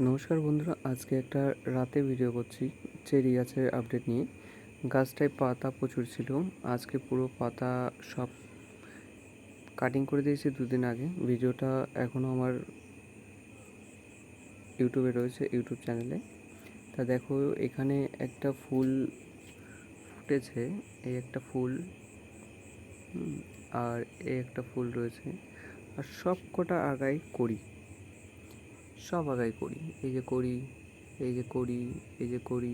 নমস্কার বন্ধুরা, আজকে একটা রাতে ভিডিও করছি চেরি গাছের আপডেট নিয়ে। গাছটায় পাতা প্রচুর ছিল, আজকে পুরো পাতা সব কাটিং করে দিয়েছি দুদিন আগে। ভিডিওটা এখনও আমার ইউটিউবে রয়েছে, ইউটিউব চ্যানেলে। তা দেখো, এখানে একটা ফুল ফুটেছে, এই একটা ফুল, আর এই একটা ফুল রয়েছে, আর সব কটা আগায় করি, সব আগায় করি, এই যে করি, এই যে করি, এই যে করি,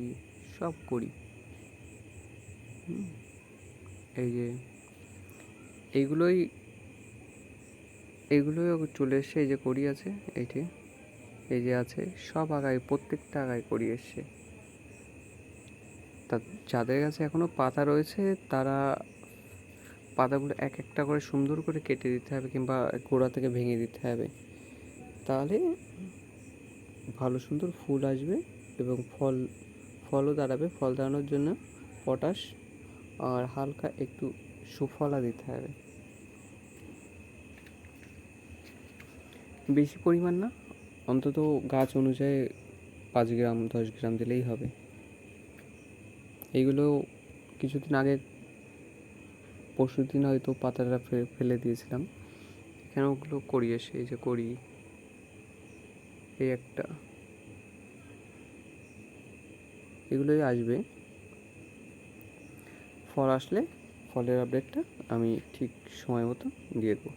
সব করি। এই যে এইগুলোই এইগুলোই চলে এসছে, এই যে করি আছে, এইটি, এই যে আছে, সব আগায়, প্রত্যেকটা আগায় করি এসছে। তা যাদের কাছে এখনো পাতা রয়েছে তারা পাতাগুলো এক একটা করে সুন্দর করে কেটে দিতে হবে, কিংবা গোড়া থেকে ভেঙে দিতে হবে, তাহলে ভালো সুন্দর ফুল আসবে এবং ফলও দাঁড়াবে। ফল দাঁড়ানোর জন্য পটাশ আর হালকা একটু সুফলা দিতে হবে, বেশি পরিমাণ না, অন্তত গাছ অনুযায়ী 5 গ্রাম 10 গ্রাম দিলেই হবে। এইগুলো কিছুদিন আগে, পরশুদিন হয়তো পাতাটা ফেলে দিয়েছিলাম, এখানে ওগুলো করি এসে, এই যে করি, এই একটা, এগুলোই আসবে। ফল আসলে ফলের আপডেটটা আমি ঠিক সময় মতো দিয়ে দেবো।